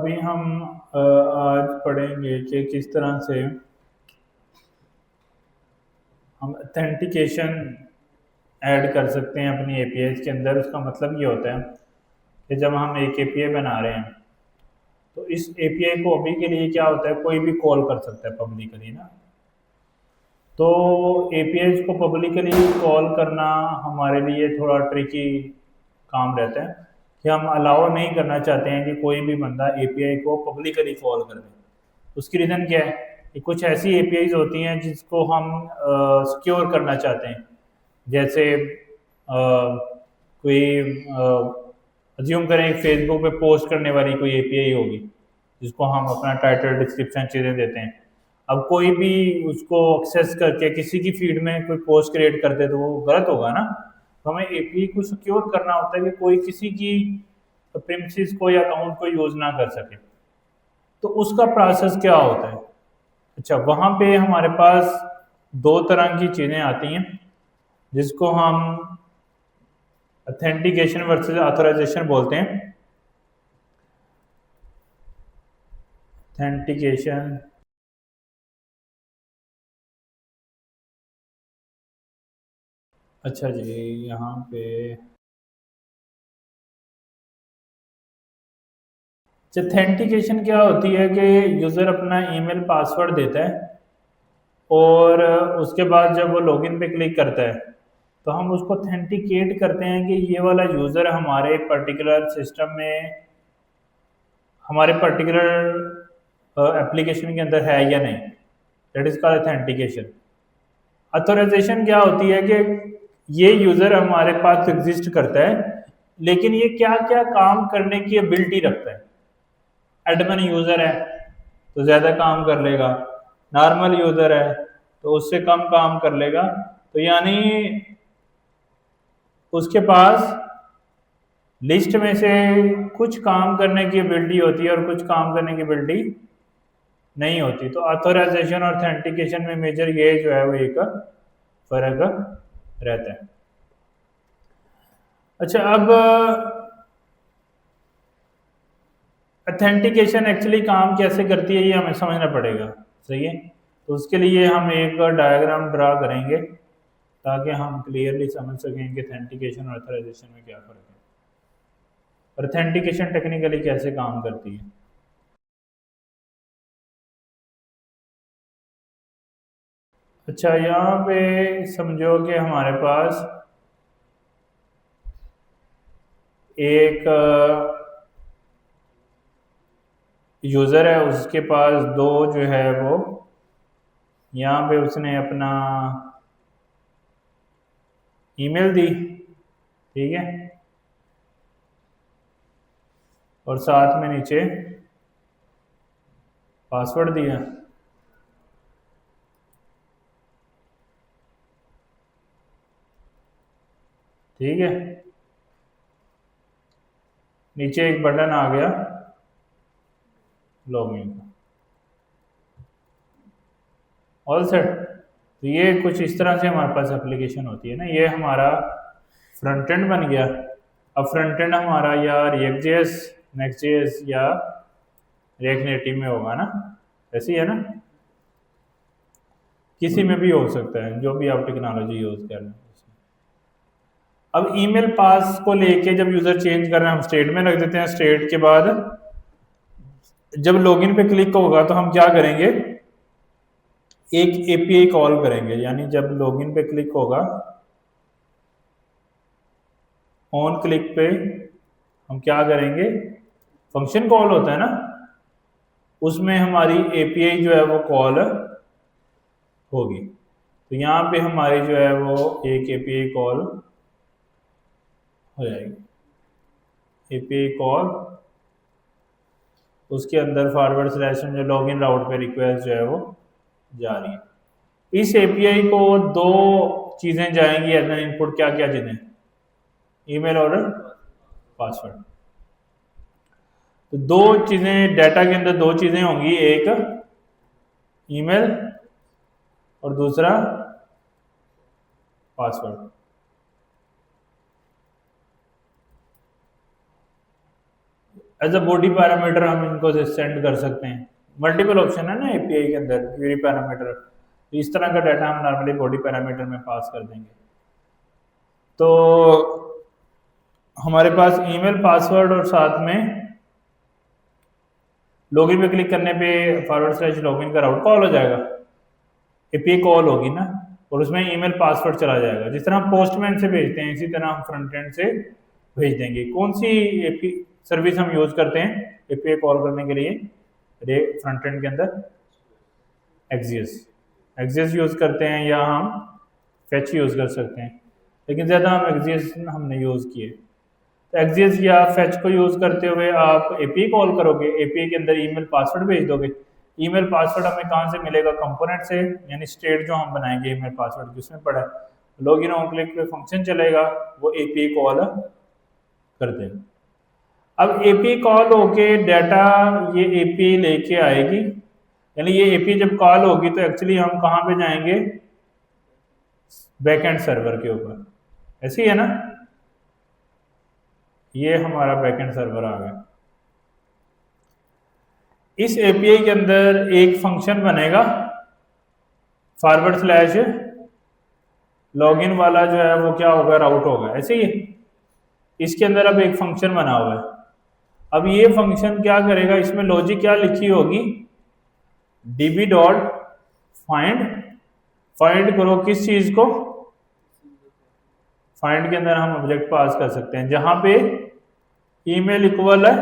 अभी हम आज पढ़ेंगे कि किस तरह से हम ऑथेंटिकेशन ऐड कर सकते हैं अपनी एपीआई के अंदर। उसका मतलब ये होता है कि जब हम एक एपीआई बना रहे हैं तो इस एपीआई को अभी के लिए क्या होता है, कोई भी कॉल कर सकता है पब्लिकली ना। तो एपीआई को पब्लिकली कॉल करना हमारे लिए थोड़ा ट्रिकी काम रहता है कि हम अलाउ नहीं करना चाहते हैं कि कोई भी बंदा एपीआई को पब्लिकली कॉल कर दे। उसकी रीज़न क्या है कि कुछ ऐसी एपीआईज होती हैं जिसको हम सिक्योर करना चाहते हैं। जैसे कोई अज्यूम करें फेसबुक पे पोस्ट करने वाली कोई एपीआई होगी जिसको हम अपना टाइटल डिस्क्रिप्शन चीज़ें देते हैं। अब कोई भी उसको एक्सेस करके किसी की फीड में कोई पोस्ट क्रिएट कर दे तो वो गलत होगा ना। तो हमें एपीआई को सिक्योर करना होता है कि कोई किसी की प्रिमिसेस को या अकाउंट को यूज़ ना कर सके। तो उसका प्रोसेस क्या होता है? अच्छा, वहाँ पे हमारे पास दो तरह की चीज़ें आती हैं जिसको हम ऑथेंटिकेशन वर्सेस ऑथराइजेशन बोलते हैं। ऑथेंटिकेशन अच्छा जी, यहाँ पे ऑथेंटिकेशन क्या होती है कि यूज़र अपना ईमेल पासवर्ड देता है और उसके बाद जब वो लॉगिन पे क्लिक करता है तो हम उसको ऑथेंटिकेट करते हैं कि ये वाला यूज़र हमारे पर्टिकुलर सिस्टम में, हमारे पर्टिकुलर एप्लीकेशन के अंदर है या नहीं। That is called authentication. Authorisation क्या होती है कि ये यूज़र हमारे पास एग्जिस्ट करता है लेकिन ये क्या क्या काम करने की एबिलिटी रखता है। एडमिन यूज़र है तो ज़्यादा काम कर लेगा, नॉर्मल यूज़र है तो उससे कम काम कर लेगा। तो यानी उसके पास लिस्ट में से कुछ काम करने की एबिलिटी होती है और कुछ काम करने की एबिलिटी नहीं होती। तो ऑथराइजेशन और ऑथेंटिकेशन में मेजर ये जो है वो एक फ़र्क रहता है। अच्छा, अब ऑथेंटिकेशन एक्चुअली काम कैसे करती है ये हमें समझना पड़ेगा। सही है, तो उसके लिए हम एक डायग्राम ड्रा करेंगे ताकि हम क्लियरली समझ सकें कि ऑथेंटिकेशन और ऑथराइजेशन में क्या फ़र्क है और ऑथेंटिकेशन टेक्निकली कैसे काम करती है। अच्छा, यहाँ पे समझो कि हमारे पास एक यूज़र है, उसके पास दो जो है वो यहाँ पे उसने अपना ईमेल दी, ठीक है, और साथ में नीचे पासवर्ड दिया। ठीक है, नीचे एक बटन आ गया लॉगिन का। All set. तो ये कुछ इस तरह से हमारे पास एप्लीकेशन होती है ना। ये हमारा फ्रंट एंड बन गया। अब फ्रंट एंड हमारा या रिएक्ट जेएस, नेक्स्ट जेएस या रिएक्ट नेटिव में होगा ना, ऐसी है ना, किसी में भी हो सकता है जो भी आप टेक्नोलॉजी यूज़ कर रहे हैं। अब ईमेल पास को लेके जब यूज़र चेंज कर रहे हैं हम स्टेट में रख देते हैं। स्टेट के बाद जब लॉगिन पे क्लिक होगा तो हम क्या करेंगे, एक एपीआई कॉल करेंगे। यानी जब लॉगिन पे क्लिक होगा, ऑन क्लिक पे हम क्या करेंगे, फंक्शन कॉल होता है ना, उसमें हमारी एपीआई जो है वो कॉल होगी। तो यहाँ पे हमारी जो है वो एक एपीआई कॉल हो जाएगी। एपीआई कॉल, उसके अंदर फॉरवर्ड स्लैश में जो लॉगिन राउट पे रिक्वेस्ट जो है वो जा रही है। इस एपीआई को दो चीज़ें जाएंगी एज एन इनपुट। क्या क्या चीज़ें? ईमेल और पासवर्ड। तो दो चीज़ें डाटा के अंदर, दो चीज़ें होंगी, एक ईमेल और दूसरा password. As a body parameter हम इनको सेंड कर सकते हैं। मल्टीपल ऑप्शन है ना एपीआई के अंदर, क्वेरी पैरामीटर, इस तरह का डाटा हम नॉर्मली बॉडी पैरामीटर में पास कर देंगे। तो हमारे पास ईमेल पासवर्ड और साथ में लॉगिन पे क्लिक करने पे /login का राउट कॉल हो जाएगा, एपीआई कॉल होगी ना, और उसमें ईमेल पासवर्ड चला जाएगा। जिस तरह हम पोस्टमैन से भेजते हैं इसी तरह हम फ्रंट एंड से भेज देंगे। कौन सी एपी सर्विस हम यूज करते हैं एपीआई कॉल करने के लिए फ्रंट एंड के अंदर? एक्सियस यूज करते हैं, या हम फेच यूज कर सकते हैं, लेकिन ज़्यादा हम एक्सियस हमने यूज किए। तो एक्सियस या फेच को यूज करते हुए आप एपीआई कॉल करोगे, एपीआई के अंदर ईमेल पासवर्ड भेज दोगे। ईमेल पासवर्ड हमें कहाँ से मिलेगा? कंपोनेंट से, यानी स्टेट जो हम बनाएंगे ईमेल पासवर्ड की उसमें पड़ा है। लॉगिन ऑन क्लिक पे फंक्शन चलेगा, वो एपीआई कॉल कर देगा। अब एपीआई कॉल होके डाटा ये एपीआई लेके आएगी, यानी ये एपीआई जब कॉल होगी तो एक्चुअली हम कहाँ पे जाएंगे? बैकएंड सर्वर के ऊपर, ऐसे ही है ना? ये हमारा बैकएंड सर्वर आ गया। इस एपीआई के अंदर एक फंक्शन बनेगा /लॉगिन वाला, जो है वो क्या होगा? राउट होगा, ऐसे ही। इसके अंदर अब एक फंक्शन बना हुआ है। अब ये फंक्शन क्या करेगा? इसमें लॉजिक क्या लिखी होगी? db डॉट फाइंड करो किस चीज को? फाइंड के अंदर हम ऑब्जेक्ट पास कर सकते हैं जहां पे ईमेल इक्वल है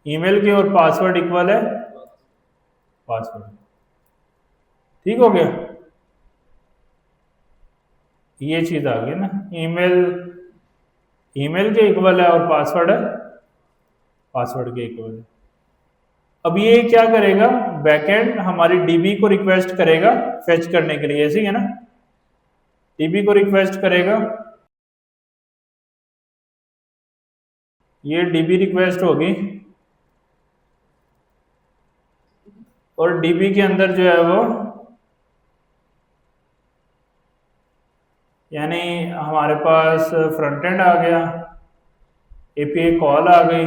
ईमेल के और पासवर्ड इक्वल है पासवर्ड। ठीक हो गया? ये चीज आ गई ना, ईमेल के इक्वल है और पासवर्ड है पासवर्ड के इक्वल है। अब ये क्या करेगा? बैकएंड हमारी डीबी को रिक्वेस्ट करेगा फेच करने के लिए, ऐसे ही है ना? डीबी को रिक्वेस्ट करेगा, ये डीबी रिक्वेस्ट होगी, और डीबी के अंदर जो है वो, यानी हमारे पास फ्रंट एंड आ गया, एपीआई कॉल आ गई,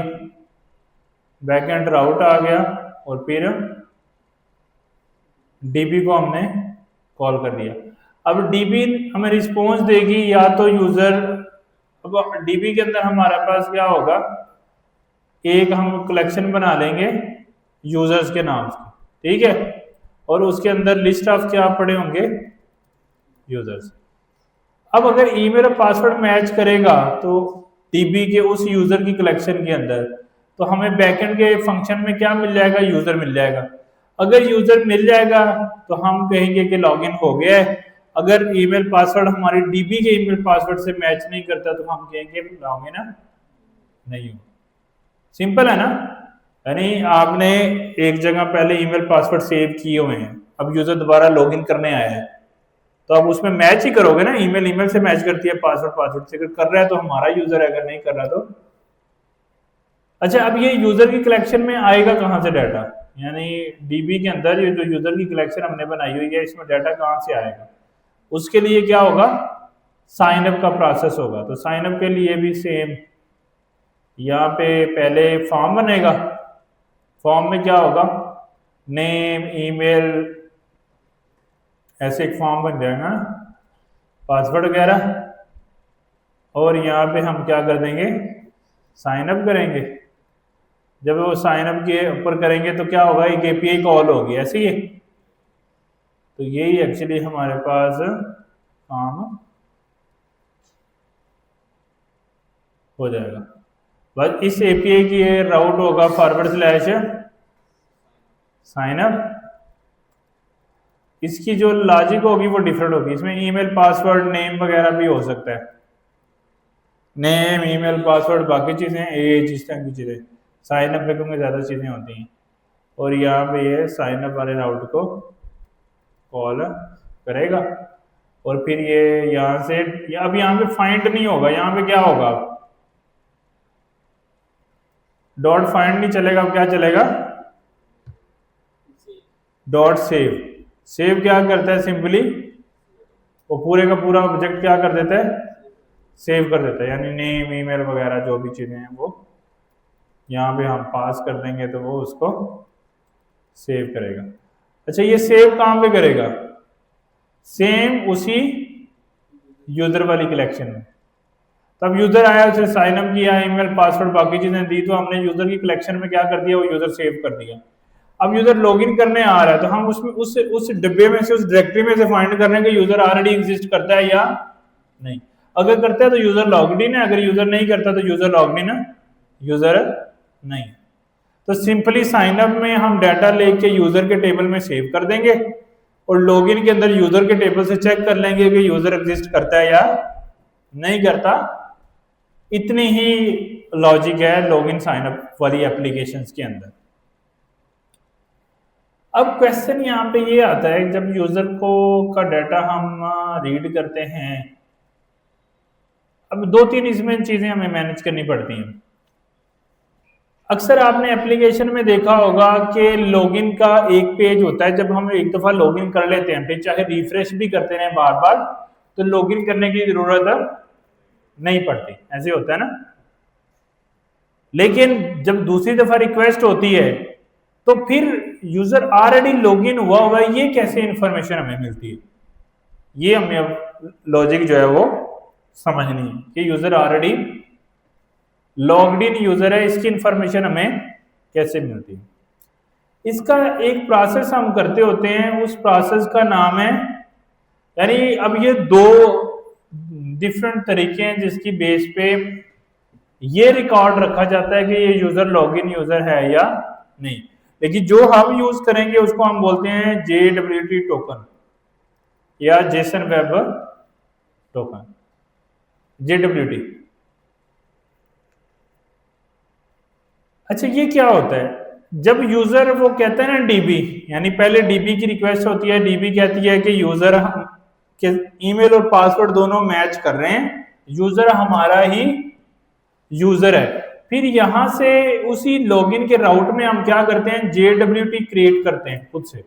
बैकएंड राउट आ गया, और फिर डीबी को हमने कॉल कर दिया। अब डीबी हमें रिस्पॉन्स देगी या तो यूजर, अब डीबी के अंदर हमारे पास क्या होगा? एक हम कलेक्शन बना लेंगे यूजर्स के नाम से, ठीक है, और उसके अंदर लिस्ट ऑफ क्या पड़े होंगे? यूजर्स। अब अगर ईमेल और पासवर्ड मैच करेगा तो डीबी के उस यूजर की कलेक्शन के अंदर, तो हमें बैकएंड के फंक्शन में क्या मिल जाएगा? यूजर मिल जाएगा। अगर यूजर मिल जाएगा तो हम कहेंगे कि लॉगिन हो गया है। अगर ईमेल पासवर्ड हमारी डीबी के ईमेल पासवर्ड से मैच नहीं करता तो हम कहेंगे लॉगिन नहीं हो। सिंपल है ना? यानी आपने एक जगह पहले ईमेल पासवर्ड सेव किए हुए हैं, अब यूजर दोबारा लॉगिन करने आया है तो आप उसमें मैच ही करोगे ना, ईमेल से मैच करती है, पासवर्ड से। अगर कर रहा है तो हमारा यूजर है, अगर नहीं कर रहा तो। अच्छा, अब ये यूजर की कलेक्शन में आएगा कहाँ से डाटा? यानी डीबी के अंदर ये जो यूजर की कलेक्शन हमने बनाई हुई है, इसमें डाटा कहाँ से आएगा? उसके लिए क्या होगा? साइन अप का प्रोसेस होगा। तो साइन अप के लिए भी सेम, यहाँ पे पहले फॉर्म बनेगा, फॉर्म में क्या होगा? नेम, ईमेल, ऐसे एक फॉर्म बन जाएगा, पासवर्ड वगैरह, और यहाँ पे हम क्या कर देंगे? साइन अप करेंगे। जब वो साइन अप के ऊपर करेंगे तो क्या होगा? एक एपीआई कॉल होगी, ऐसे ही। तो यही एक्चुअली हमारे पास काम हो जाएगा। बस इस एपीआई की राउट होगा /साइन अप। इसकी जो लॉजिक होगी वो डिफरेंट होगी, इसमें ईमेल पासवर्ड नेम वगैरह भी हो सकता है, नेम, ईमेल, पासवर्ड, बाकी चीजें, एज, इस तरह की चीजें। साइन अप पे क्योंकि ज्यादा चीजें होती हैं, और यहाँ पे ये साइन अप वाले राउट को कॉल करेगा, और फिर ये यहाँ से, अब यहाँ पे फाइंड नहीं होगा, यहाँ पे क्या होगा? डॉट फाइंड नहीं चलेगा, अब क्या चलेगा? Dot save. सेव क्या करता है? सिंपली वो पूरे का पूरा ऑब्जेक्ट क्या कर देता है? सेव कर देता है, यानी नेम, ईमेल वगैरह जो भी चीजें हैं वो यहाँ पे हम पास कर देंगे तो वो उसको सेव करेगा। अच्छा, ये सेव कहाँ पे करेगा? सेम उसी यूजर वाली कलेक्शन में। तब यूजर आया, उसे साइन अप किया, ईमेल पासवर्ड बाकी चीजें दी, तो हमने यूजर की कलेक्शन में क्या कर दिया, वो यूजर सेव कर दिया। अब यूजर लॉगिन करने आ रहा है तो हम उसमें उस डिब्बे में से, उस डायरेक्टरी में से फाइंड कर रहे हैं कि यूजर ऑलरेडी एग्जिस्ट करता है या नहीं। अगर करता है तो यूजर लॉग्ड इन है, अगर यूजर नहीं करता तो यूजर लॉग्ड इन यूजर नहीं। तो सिंपली साइन अप में हम डाटा लेके यूजर के टेबल में सेव कर देंगे और लॉगिन के अंदर यूजर के टेबल से चेक कर लेंगे कि यूजर एग्जिस्ट करता है या नहीं करता। इतनी ही लॉजिक है लॉगिन साइन अप वाली एप्लीकेशंस के अंदर। अब क्वेश्चन यहाँ पे ये आता है, जब यूजर को का डाटा हम रीड करते हैं, अब दो तीन इसमें चीजें हमें मैनेज करनी पड़ती हैं। अक्सर आपने एप्लीकेशन में देखा होगा कि लॉगिन का एक पेज होता है, जब हम एक दफा लॉगिन कर लेते हैं, फिर चाहे रिफ्रेश भी करते हैं बार बार, तो लॉगिन करने की जरूरत नहीं पड़ती, ऐसे होता है ना। लेकिन जब दूसरी दफा रिक्वेस्ट होती है तो फिर यूजर ऑलरेडी लॉगिन हुआ हुआ है, ये कैसे इंफॉर्मेशन हमें मिलती है? ये हमें अब लॉजिक जो है वो समझनी है कि user already logged in user है, इसकी इंफॉर्मेशन हमें कैसे मिलती है। इसका एक प्रोसेस हम करते होते हैं, उस प्रोसेस का नाम है, यानी अब ये दो डिफरेंट तरीके हैं जिसकी बेस पे ये रिकॉर्ड रखा जाता है कि ये यूजर लॉगिन यूजर है या नहीं। लेकिन जो हम यूज करेंगे उसको हम बोलते हैं JWT टोकन या जेसन वेब टोकन, JWT। अच्छा, ये क्या होता है? जब यूजर वो कहता है ना डीबी, यानी पहले डीबी की रिक्वेस्ट होती है, डीबी कहती है कि यूजर के ईमेल और पासवर्ड दोनों मैच कर रहे हैं, यूजर हमारा ही यूजर है। फिर यहां से उसी लॉगिन के राउट में हम क्या करते हैं, JWT क्रिएट करते हैं, खुद से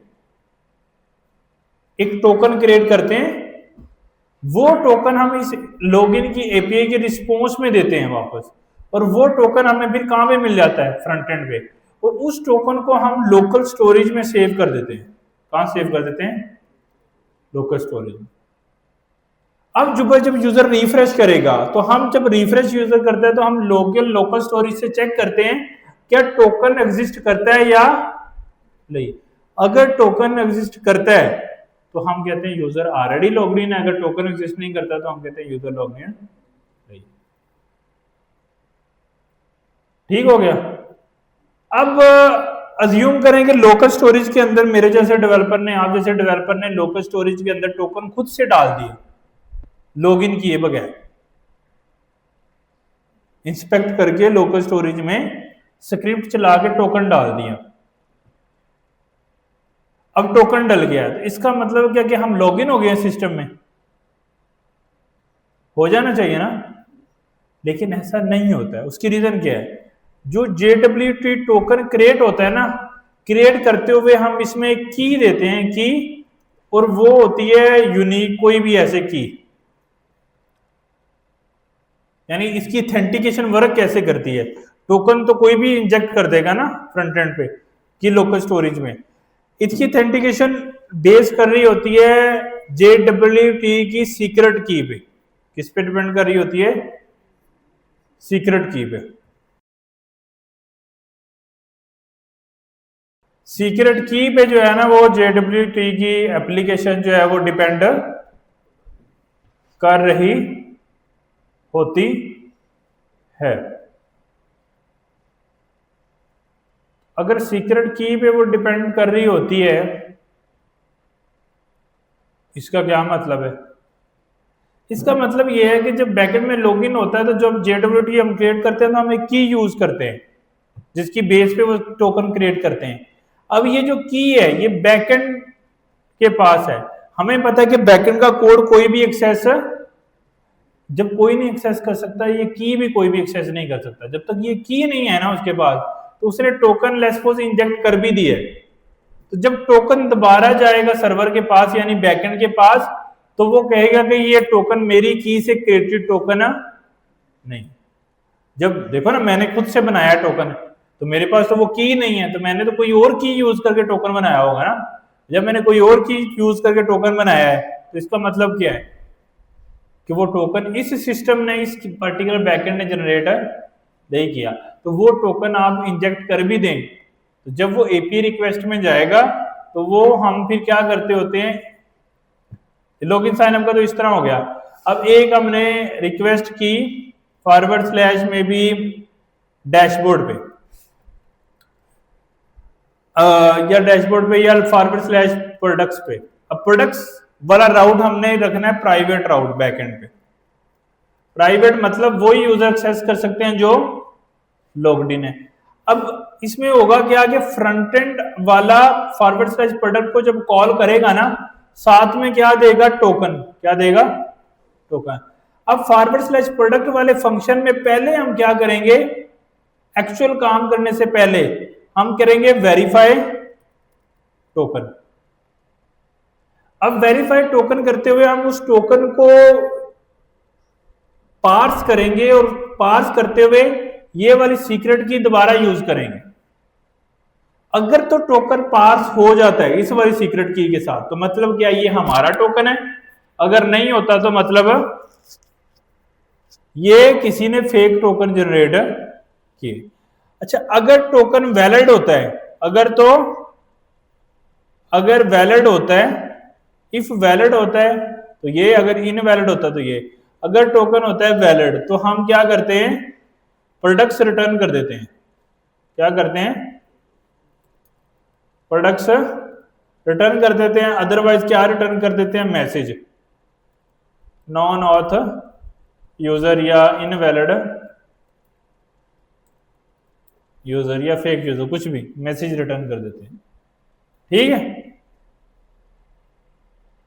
एक टोकन क्रिएट करते हैं। वो टोकन हम इस लॉगिन की एपीआई के रिस्पॉन्स में देते हैं वापस, और वो टोकन हमें फिर कहां पे मिल जाता है, फ्रंट एंड पे, और उस टोकन को हम लोकल स्टोरेज में सेव कर देते हैं। कहां सेव कर देते हैं? लोकल स्टोरेज में। अब जब यूजर रिफ्रेश करेगा, तो हम जब रिफ्रेश यूजर करते हैं तो हम लोकल स्टोरेज से चेक करते हैं क्या टोकन एग्जिस्ट करता है या नहीं। अगर टोकन एग्जिस्ट करता है तो हम कहते हैं यूजर ऑलरेडी लॉग्ड इन है, अगर टोकन एग्जिस्ट नहीं करता तो हम कहते हैं यूजर लॉग्ड इन नहीं। ठीक हो गया। अब अज्यूम करें कि लोकल स्टोरेज के अंदर मेरे जैसे डेवलपर ने, आप जैसे डेवलपर ने लोकल स्टोरेज के अंदर टोकन खुद से डाल दिए लॉगिन किए बगैर, इंस्पेक्ट करके लोकल स्टोरेज में स्क्रिप्ट चला के टोकन डाल दिया। अब टोकन डल गया, तो इसका मतलब क्या कि हम लॉगिन हो गए सिस्टम में? हो जाना चाहिए ना, लेकिन ऐसा नहीं होता है। उसकी रीजन क्या है? जो JWT टोकन क्रिएट होता है ना, क्रिएट करते हुए हम इसमें एक की देते हैं, की, और वो होती है यूनिक, कोई भी ऐसे की, यानी इसकी ऑथेंटिकेशन वर्क कैसे करती है? टोकन तो कोई भी इंजेक्ट कर देगा ना फ्रंट एंड पे कि लोकल स्टोरेज में, इसकी ऑथेंटिकेशन बेस कर रही होती है JWT की सीक्रेट की पे। किस पे डिपेंड कर रही होती है? सीक्रेट की पे। सीक्रेट की पे जो है ना, वो JWT की एप्लीकेशन जो है वो डिपेंड कर रही होती है। अगर सीक्रेट की पे वो डिपेंड कर रही होती है, इसका क्या मतलब है? इसका मतलब ये है कि जब बैकएंड में लॉगिन होता है तो जब JWT हम क्रिएट करते हैं तो हम एक की यूज करते हैं जिसकी बेस पे वो टोकन क्रिएट करते हैं। अब ये जो की है ये बैकएंड के पास है, हमें पता है कि बैकएंड का कोड कोई भी एक्सेस, जब कोई नहीं एक्सेस कर सकता, ये की भी कोई भी एक्सेस नहीं कर सकता। जब तक ये की नहीं है ना उसके पास, तो उसने टोकन लेसपोज इंजेक्ट कर भी दिए, तो जब टोकन दोबारा जाएगा सर्वर के पास यानी बैकएंड के पास, तो वो कहेगा कि ये टोकन मेरी की से क्रिएटेड टोकन है नहीं। जब देखो ना, मैंने खुद से बनाया टोकन, तो मेरे पास तो वो की नहीं है, तो मैंने तो कोई और की यूज करके टोकन बनाया होगा ना। जब मैंने कोई और की यूज करके टोकन बनाया है तो इसका मतलब क्या है कि वो टोकन इस सिस्टम ने, इस पर्टिकुलर बैकएंड ने जनरेट नहीं किया। तो वो टोकन आप इंजेक्ट कर भी दें तो जब वो एपीआई रिक्वेस्ट में जाएगा तो वो हम फिर क्या करते होते हैं, लॉगिन साइन अप का तो इस तरह हो गया। अब एक हमने रिक्वेस्ट की फॉरवर्ड स्लैश में भी डैशबोर्ड पे या डैशबोर्ड पे या फॉरवर्ड स्लैश प्रोडक्ट्स पे। अब प्रोडक्ट्स वाला राउट हमने रखना है प्राइवेट राउट बैकएंड पे। प्राइवेट मतलब वही यूजर एक्सेस कर सकते हैं जो लॉग्ड इन है। अब इसमें होगा क्या कि फ्रंट एंड वाला फॉरवर्ड स्लैश प्रोडक्ट को जब कॉल करेगा ना, साथ में क्या देगा, टोकन। क्या देगा, टोकन। अब फॉरवर्ड स्लैश प्रोडक्ट वाले फंक्शन में पहले हम क्या करेंगे, एक्चुअल काम करने से पहले हम करेंगे वेरीफाई टोकन। अब वेरीफाई टोकन करते हुए हम उस टोकन को पार्स करेंगे और पार्स करते हुए ये वाली सीक्रेट की दोबारा यूज करेंगे। अगर तो टोकन पार्स हो जाता है इस वाली सीक्रेट की के साथ तो मतलब क्या ये हमारा टोकन है, अगर नहीं होता तो मतलब ये किसी ने फेक टोकन जनरेट किए। अच्छा, अगर टोकन वैलिड होता है, अगर वैलिड होता है, इफ वैलिड होता है तो ये, अगर इनवैलिड होता है तो ये। अगर टोकन होता है वैलिड तो हम क्या करते हैं, प्रोडक्ट्स रिटर्न कर देते हैं। क्या करते हैं, प्रोडक्ट्स रिटर्न कर देते हैं। अदरवाइज क्या रिटर्न कर देते हैं, मैसेज नॉन ऑथ यूजर या इनवैलिड यूजर या फेक यूजर, कुछ भी मैसेज रिटर्न कर देते हैं। ठीक है।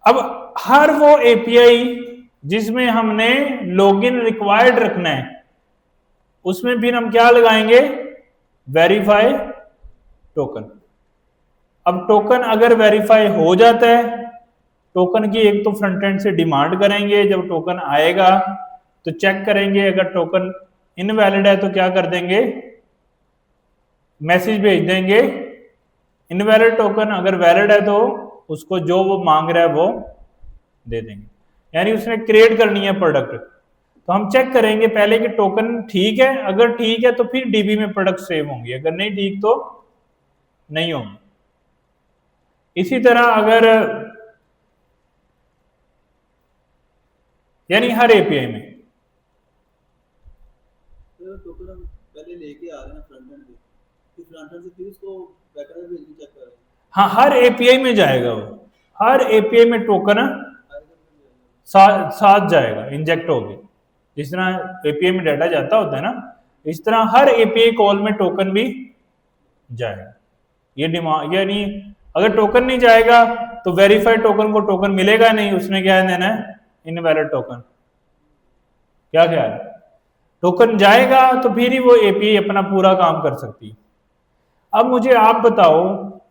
अब हर वो एपीआई जिसमें हमने लॉगिन रिक्वायर्ड रखना है उसमें फिर हम क्या लगाएंगे, वेरीफाई टोकन। अब टोकन अगर वेरीफाई हो जाता है, टोकन की एक तो फ्रंट एंड से डिमांड करेंगे, जब टोकन आएगा तो चेक करेंगे, अगर टोकन इनवैलिड है तो क्या कर देंगे, मैसेज भेज देंगे इनवैलिड टोकन। अगर वैलिड है तो उसको जो वो मांग रहा है वो दे देंगे। यानी उसने क्रिएट करनी है प्रोडक्ट। तो हम चेक करेंगे पहले कि टोकन ठीक है, अगर ठीक है तो फिर डीबी में प्रोडक्ट सेव होंगे, अगर नहीं ठीक तो नहीं होंगे। इसी तरह अगर यानी हर एपीआई में टोकन हम पहले लेके आ रहे हैं फ्रंट एंड पे, फ्रंट एंड से फिर उसको बैकएंड में चेक कर रहे हैं। हाँ, हर एपीआई में जाएगा वो, हर एपीआई में टोकन साथ जाएगा, इंजेक्ट होगी। जिस तरह एपीआई में डाटा जाता होता है ना, इस तरह हर एपीआई कॉल में टोकन भी जाएगा। ये डिमांड, यानी अगर टोकन नहीं जाएगा तो वेरीफाइड टोकन को टोकन मिलेगा नहीं, उसने क्या देना है, इनवैलिड टोकन। क्या ख्याल है, टोकन जाएगा तो फिर ही वो एपीआई अपना पूरा काम कर सकती है। अब मुझे आप बताओ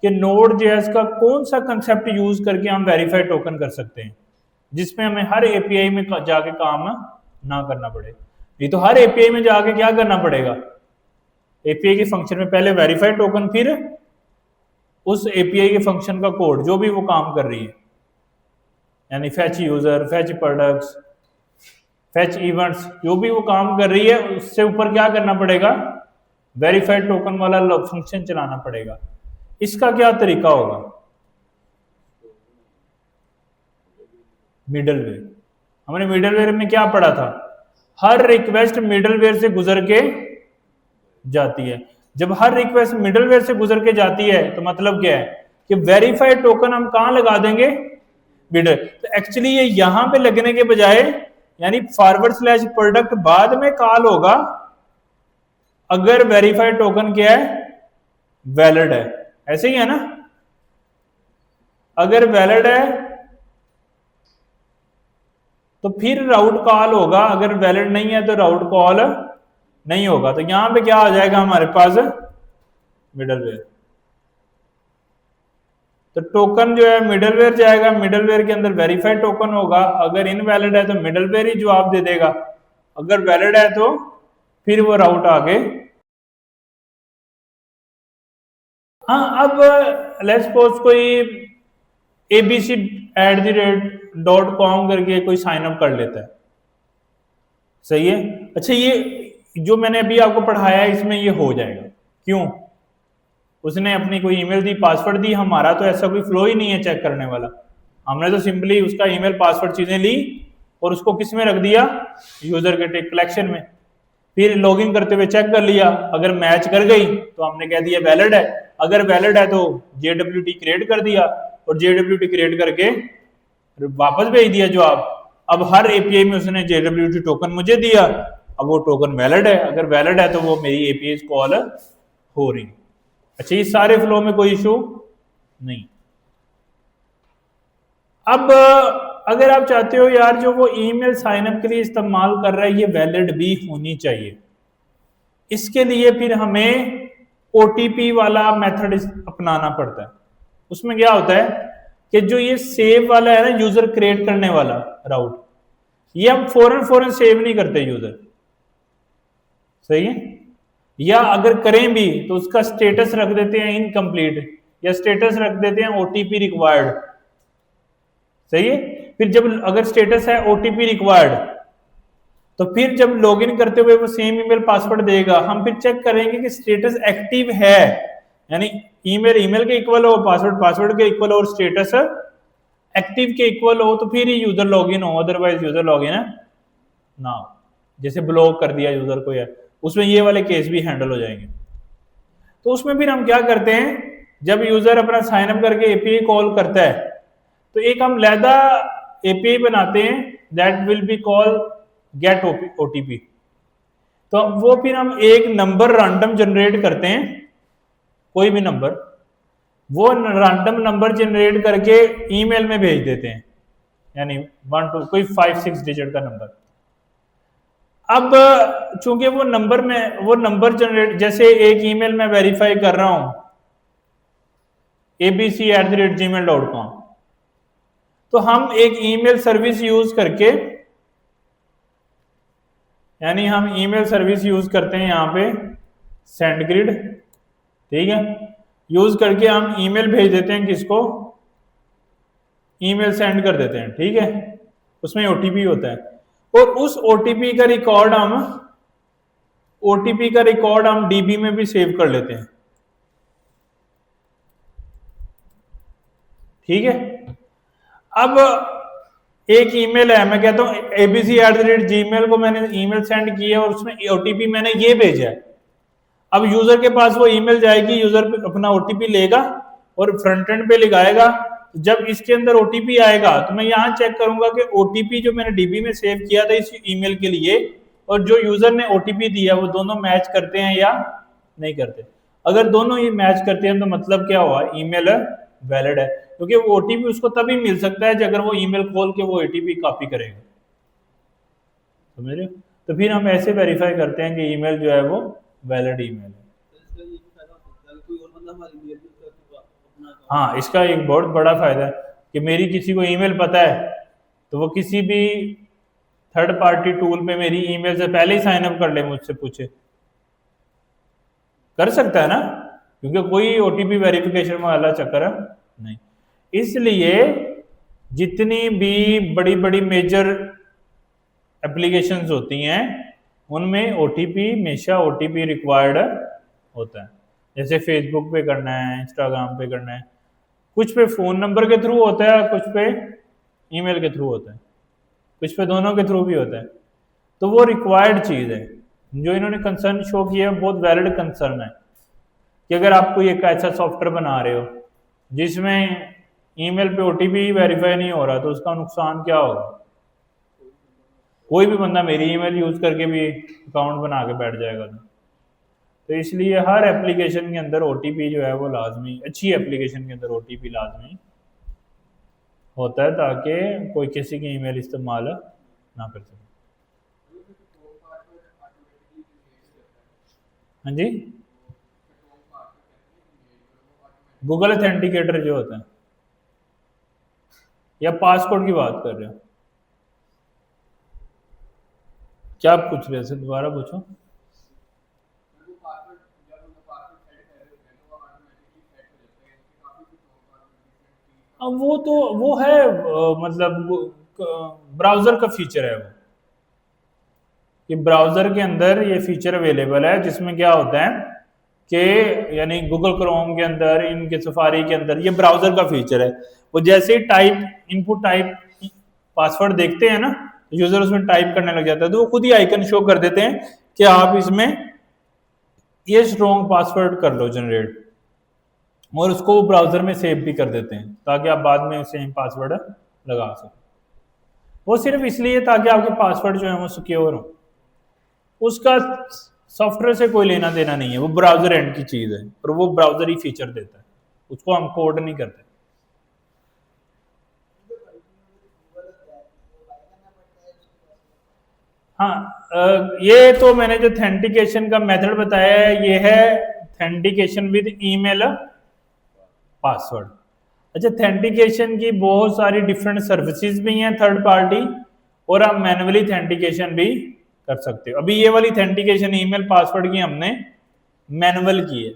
कि Node.js का कौन सा कंसेप्ट यूज करके हम वेरीफाइड टोकन कर सकते हैं जिसमें हमें हर एपीआई में जाके काम ना करना पड़े। नहीं तो हर एपीआई में जाके क्या करना पड़ेगा, एपीआई के फंक्शन में पहले वेरीफाइड टोकन, फिर उस एपीआई के फंक्शन का कोड जो भी वो काम कर रही है, यानी fetch user, fetch products, fetch events, जो भी वो काम कर रही है उससे ऊपर क्या करना पड़ेगा, वेरीफाइड टोकन वाला फंक्शन चलाना पड़ेगा। इसका क्या तरीका होगा, मिडलवेयर। हमने मिडलवेयर में क्या पढ़ा था, हर रिक्वेस्ट मिडलवेयर से गुजर के जाती है। जब हर रिक्वेस्ट मिडलवेयर से गुजर के जाती है तो मतलब क्या है कि वेरीफाइड टोकन हम कहां लगा देंगे, मिडल। तो एक्चुअली ये यहां पे लगने के बजाय, यानी फॉरवर्ड स्लैश प्रोडक्ट बाद में कॉल होगा अगर वेरीफाइड टोकन क्या है, वैलिड है। ऐसे ही है ना, अगर वैलिड है तो फिर राउट कॉल होगा, अगर वैलिड नहीं है तो राउट कॉल नहीं होगा। तो यहां पे क्या आ जाएगा हमारे पास, मिडलवेयर। तो टोकन जो है मिडलवेयर जाएगा, मिडलवेयर के अंदर वेरीफाइड टोकन होगा। अगर इनवैलिड है तो मिडलवेयर ही जवाब दे देगा, अगर वैलिड है तो फिर वो राउट आगे हाँ, अब लेट्स सपोज कोई abc@.com करके कोई साइन अप कर लेता है, सही है। अच्छा, ये जो मैंने अभी आपको पढ़ाया है इसमें ये हो जाएगा, क्यों? उसने अपनी कोई ईमेल दी, पासवर्ड दी, हमारा तो ऐसा कोई फ्लो ही नहीं है चेक करने वाला। हमने तो सिंपली उसका ईमेल पासवर्ड चीजें ली और उसको किस में रख दिया, यूजर के कलेक्शन में। फिर लॉगिन करते हुए चेक कर लिया, अगर मैच कर गई तो हमने कह दिया वैलिड है, अगर वैलिड है तो JWT क्रिएट कर दिया और JWT क्रिएट करके वापस भेज दिया जवाब। अब हर एपीआई में उसने JWT टोकन मुझे दिया, अब वो टोकन वैलिड है, अगर वैलिड है तो वो मेरी एपीआई कॉल हो रही। अच्छा, ये सारे फ्लो में कोई इशू नहीं। अब अगर आप चाहते हो यार जो वो ईमेल साइन अप के लिए इस्तेमाल कर रहा है ये वैलिड भी होनी चाहिए, इसके लिए फिर हमें ओटीपी वाला मेथड अपनाना पड़ता है। उसमें क्या होता है कि जो ये सेव वाला है ना, यूजर क्रिएट करने वाला राउट, ये हम फौरन सेव नहीं करते यूजर, सही है। या अगर करें भी तो उसका स्टेटस रख देते हैं इनकम्प्लीट, या स्टेटस रख देते हैं ओटीपी रिक्वायर्ड, सही है। फिर जब अगर स्टेटस है ओटीपी रिक्वायर्ड, तो फिर जब लॉगिन करते हुए वो सेम ईमेल पासवर्ड देगा, हम फिर चेक करेंगे कि स्टेटस एक्टिव है, यानी ईमेल ईमेल के इक्वल हो, पासवर्ड पासवर्ड के इक्वल हो और स्टेटस एक्टिव के इक्वल हो, तो फिर ही यूजर लॉगिन हो, अदरवाइज यूजर लॉगिन है ना हो। जैसे ब्लॉक कर दिया यूजर को, या उसमें ये वाले केस भी हैंडल हो जाएंगे। तो उसमें फिर हम क्या करते हैं, जब यूजर अपना साइन अप करके एपीआई कॉल करता है तो एक हम लैदा एपीआई बनाते हैं, that will be call gate OTP. तो वो फिर हम एक नंबर रैंडम जनरेट करते हैं, कोई भी नंबर, वो रैंडम नंबर जनरेट करके ईमेल में भेज देते हैं, यानी 1 2 कोई 5 6 डिजिट का नंबर। अब चूंकि वो नंबर जनरेट, जैसे एक ईमेल में वेरीफाई कर रहा हूं abc@gmail.com, तो हम एक ईमेल सर्विस यूज करके, यानी हम ईमेल सर्विस यूज करते हैं यहाँ पे सेंडग्रिड, ठीक है, यूज करके हम ईमेल भेज देते हैं, किसको, ईमेल सेंड कर देते हैं, ठीक है। उसमें ओटीपी होता है और उस ओटीपी का रिकॉर्ड हम डीबी में भी सेव कर लेते हैं, ठीक है। अब एक ईमेल है, मैं कहता हूं abc@gmail को मैंने ईमेल सेंड किया और उसमें ओटीपी मैंने ये भेजा है। अब यूजर के पास वो ईमेल जाएगी, यूजर अपना ओटीपी लेगा और फ्रंट एंड पे लगाएगा। जब इसके अंदर ओटीपी आएगा तो मैं यहाँ चेक करूंगा कि ओटीपी जो मैंने डीबी में सेव किया था इस ईमेल के लिए और जो यूजर ने ओटीपी दिया वो दोनों मैच करते हैं या नहीं करते। अगर दोनों ही मैच करते हैं तो मतलब क्या हुआ, ईमेल वैलिड है, क्योंकि वो ओटीपी उसको तभी मिल सकता है अगर वो ईमेल खोल के वो ओटीपी कॉपी करेगा, समझ रहे हो। तो फिर हम ऐसे वेरीफाई करते हैं कि ईमेल जो है वो वैलिड ईमेल है। हाँ, इसका एक बहुत बड़ा फायदा है कि मेरी किसी को ईमेल पता है तो वो किसी भी थर्ड पार्टी टूल पे मेरी ईमेल से पहले ही साइन अप कर ले, मुझसे पूछे, कर सकता है ना, क्योंकि कोई ओटीपी वेरिफिकेशन वाला चक्कर है नहीं। इसलिए जितनी भी बड़ी बड़ी मेजर एप्लीकेशंस होती हैं उनमें ओटीपी हमेशा ओटीपी रिक्वायर्ड होता है। जैसे फेसबुक पे करना है, इंस्टाग्राम पे करना है, कुछ पे फोन नंबर के थ्रू होता है, कुछ पे ईमेल के थ्रू होता है, कुछ पे दोनों के थ्रू भी होता है। तो वो रिक्वायर्ड चीज है। जो इन्होंने कंसर्न शो किया है बहुत वैलिड कंसर्न है कि अगर आप कोई एक ऐसा सॉफ्टवेयर बना रहे हो जिसमें ईमेल पे ओटीपी वेरीफाई नहीं हो रहा तो उसका नुकसान क्या होगा। कोई भी बंदा मेरी ईमेल यूज करके भी अकाउंट बना के बैठ जाएगा। तो इसलिए हर एप्लीकेशन के अंदर ओटीपी जो है वो लाजमी, अच्छी एप्लीकेशन के अंदर ओटीपी लाजमी होता है ताकि कोई किसी की ईमेल इस्तेमाल ना कर सके। हाँ जी, गूगल अथेंटिकेटर जो होता है, या पासकोड की बात कर रहे हो, क्या आप पूछ रहे थे, दोबारा पूछो। अब वो है मतलब ब्राउजर का फीचर है वो, कि ब्राउजर के अंदर ये फीचर अवेलेबल है, जिसमें क्या होता है कि यानी गूगल क्रोम के अंदर, इनके सफारी के अंदर ये ब्राउजर का फीचर है। वो जैसे ही इनपुट टाइप पासवर्ड देखते हैं ना, यूजर उसमें टाइप करने लग जाता है, तो वो खुद ही आइकन शो कर देते हैं कि आप इसमें ये स्ट्रॉन्ग पासवर्ड कर लो जनरेट, और उसको वो ब्राउजर में सेव भी कर देते हैं ताकि आप बाद में सेम पासवर्ड लगा सकें। वो सिर्फ इसलिए ताकि आपके पासवर्ड जो है वो सिक्योर हो, उसका सॉफ्टवेयर से कोई लेना देना नहीं है, वो ब्राउजर एंड की चीज है और वो ब्राउजर ही फीचर देता है, उसको हम कोड नहीं करते। हाँ, ये तो मैंने जो ऑथेंटिकेशन का मेथड बताया है ये है ऑथेंटिकेशन विद ईमेल पासवर्ड। अच्छा, ऑथेंटिकेशन की बहुत सारी डिफरेंट सर्विसेज भी हैं थर्ड पार्टी, और आप मैन्युअली ऑथेंटिकेशन भी कर सकते हो। अभी ये वाली ऑथेंटिकेशन ईमेल पासवर्ड की हमने मैनुअल की है।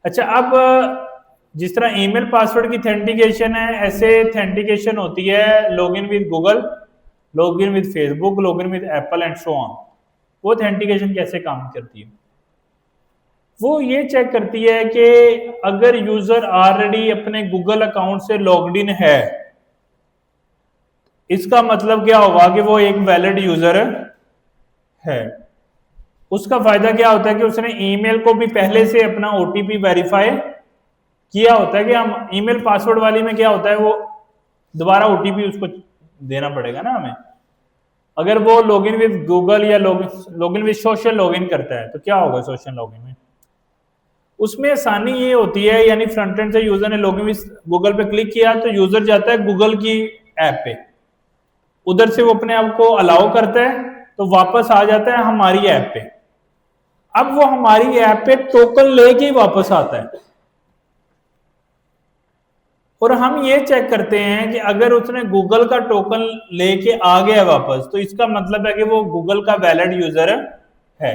अच्छा, अब जिस तरह ईमेल पासवर्ड की ऑथेंटिकेशन है, ऐसे ऑथेंटिकेशन होती है login with Google, login with Facebook, login with Apple and so on. वो ऑथेंटिकेशन कैसे काम करती है? वो ये चेक करती है कि अगर यूजर ऑलरेडी अपने गूगल अकाउंट से लॉग्ड इन है, इसका मतलब क्या होगा कि वो एक वैलिड यूजर है। उसका फायदा क्या होता है कि उसने ईमेल को भी पहले से अपना ओटीपी वेरीफाई किया होता है। कि हम ईमेल पासवर्ड वाली में क्या होता है, वो दोबारा ओटीपी उसको देना पड़ेगा ना हमें। अगर वो लॉगिन विद गूगल या लॉगिन विद सोशल लॉगिन करता है तो क्या होगा सोशल लॉगिन में? उसमें आसानी ये होती है, यानी फ्रंट एंड से यूजर ने लॉगिन विद गूगल पे क्लिक किया तो यूजर जाता है गूगल की ऐप पे, उधर से वो अपने आप को अलाउ करता है तो वापस आ जाता है हमारी ऐप पे। अब वो हमारी ऐप पे टोकन लेके वापस आता है, और हम ये चेक करते हैं कि अगर उसने गूगल का टोकन लेके आ गया वापस तो इसका मतलब है कि वो गूगल का वैलिड यूजर है।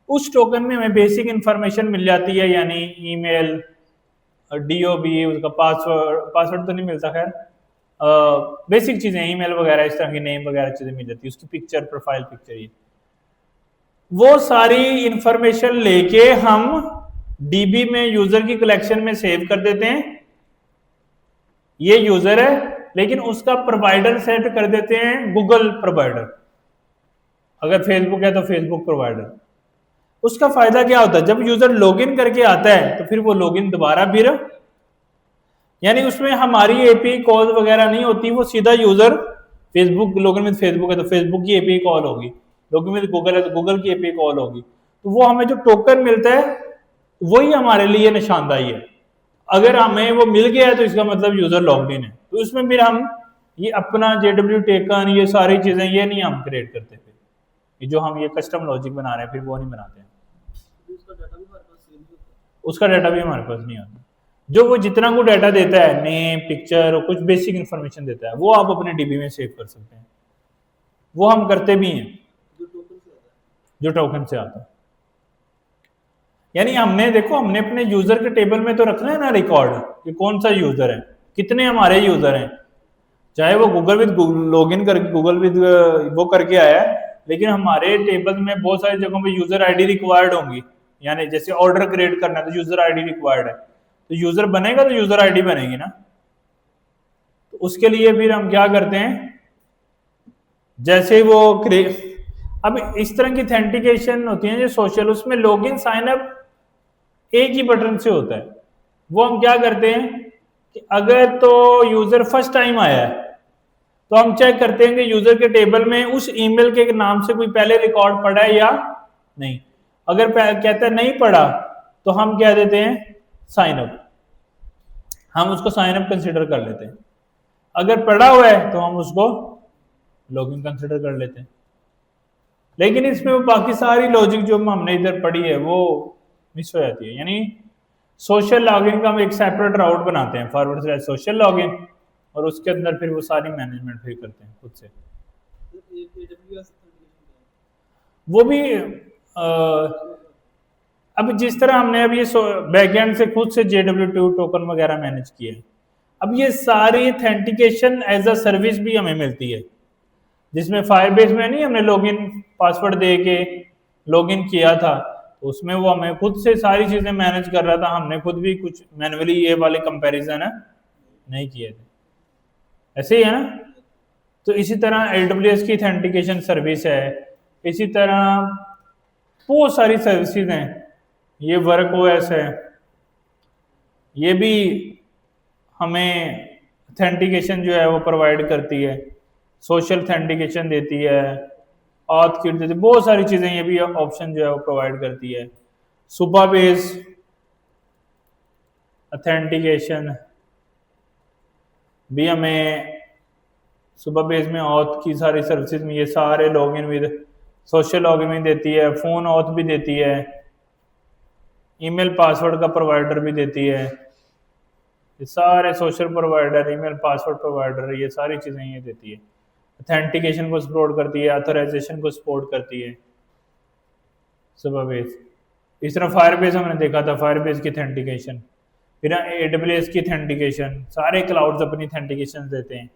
उस टोकन में हमें बेसिक इंफॉर्मेशन मिल जाती है, यानी ईमेल, डीओबी, उसका पासवर्ड तो नहीं मिलता खैर, बेसिक चीजें ईमेल वगैरह, इस तरह की नेम वगैरह चीजें मिल जाती है, उसकी पिक्चर, प्रोफाइल पिक्चर, ये वो सारी इंफॉर्मेशन लेके हम डीबी में यूजर की कलेक्शन में सेव कर देते हैं। ये यूजर है, लेकिन उसका प्रोवाइडर सेट कर देते हैं गूगल प्रोवाइडर। अगर फेसबुक है तो फेसबुक प्रोवाइडर। उसका फायदा क्या होता है, जब यूजर लॉगिन करके आता है तो फिर वो लॉगिन दोबारा फिर, यानी उसमें हमारी एपीआई कॉल वगैरह नहीं होती, वो सीधा user Facebook, login with Facebook है तो फेसबुक की एपीआई कॉल होगी, लॉगिन विद गूगल है तो गूगल की एपीआई कॉल होगी। तो वो हमें जो टोकन मिलता है वही हमारे लिए निशानदाही है। अगर हमें वो मिल गया है तो इसका मतलब यूजर लॉग्ड इन है। तो उसमें फिर हम ये अपना जेडब्ल्यू टेकन, ये सारी चीजें ये नहीं हम क्रिएट करते, फिर ये जो हम ये कस्टम लॉजिक बना रहे हैं फिर वो नहीं बनाते हैं, उसका डाटा भी हमारे पास नहीं आता। जो वो जितना को डाटा देता है, नेम, पिक्चर और कुछ बेसिक इंफॉर्मेशन देता है, वो आप अपने डीबी में सेव कर सकते हैं। वो हम करते भी हैं जो टोकन से आता है। यानी हमने देखो, हमने अपने यूजर के टेबल में तो रखना है ना रिकॉर्ड कि कौन सा यूजर है, कितने हमारे यूजर हैं, चाहे वो गूगल विद लॉगिन करके गूगल विद वो करके आया है, लेकिन हमारे टेबल में बहुत सारी जगहों पे यूजर आईडी रिक्वायर्ड होंगी। यानी जैसे ऑर्डर क्रिएट करना है तो यूजर आईडी रिक्वायर्ड है, तो यूजर बनेगा तो यूजर आईडी बनेगी ना। तो उसके लिए फिर हम क्या करते हैं, जैसे वो अब इस तरह की ऑथेंटिकेशन होती है जो सोशल, उसमें लॉगिन साइन अप एक ही बटन से होता है। वो हम क्या करते हैं कि अगर तो यूजर फर्स्ट टाइम आया है तो हम चेक करते हैं कि यूजर के टेबल में उस ईमेल के नाम से कोई पहले रिकॉर्ड पड़ा है या नहीं। अगर कहता है नहीं पड़ा तो हम क्या देते हैं, साइन अप, हम उसको साइन अप कंसिडर कर लेते हैं। अगर पड़ा हुआ है तो हम उसको लॉगिन कंसिडर कर लेते हैं। लेकिन इसमें वो बाकी सारी लॉजिक जो हमने इधर पढ़ी है वो मिस हो जाती है। यानी सोशल लॉगिन का हम एक सेपरेट राउट बनाते हैं, फॉरवर्ड स्लैश सोशल लॉगिन, और उसके अंदर फिर वो सारी मैनेजमेंट फिर करते हैं खुद से। वो भी अब जिस तरह हमने अब ये बैकएंड से खुद से JW2 टोकन वगैरह मैनेज किए, अब ये सारी ऑथेंटिकेशन एज अ सर्विस भी हमें मिलती है, जिसमें फायरबेस में नहीं हमने लॉगिन पासवर्ड दे के लॉगिन किया था, तो उसमें वो हमें खुद से सारी चीजें मैनेज कर रहा था, हमने खुद भी कुछ मैनुअली ये वाले कंपैरिजन है नहीं किए थे, ऐसे ही है ना। तो इसी तरह AWS की ऑथेंटिकेशन सर्विस है, इसी तरह बहुत सारी सर्विसेज हैं। ये वर्क ओएस है, ये भी हमें ऑथेंटिकेशन जो है वो प्रोवाइड करती है, सोशल ऑथेंटिकेशन देती है, ऑथ किट देती है, बहुत सारी चीजें ये भी ऑप्शन जो है वो प्रोवाइड करती है। सुपर बेस ऑथेंटिकेशन भी हमें सुपर बेस में ऑथ की सारी सर्विसेज में ये सारे लॉगिन विद सोशल लॉगिन देती है, फोन ऑथ भी देती है, ईमेल पासवर्ड का प्रोवाइडर भी देती है, ये सारे social provider, email password provider, ये सारी चीजें ये देती है। ऑथेंटिकेशन को सपोर्ट करती है, ऑथराइजेशन को सपोर्ट करती है सुपर बेस। इस तरह फायरबेस हमने देखा था, फायरबेस की ऑथेंटिकेशन, फिर AWS की ऑथेंटिकेशन, सारे क्लाउड्स अपनी ऑथेंटिकेशन देते हैं,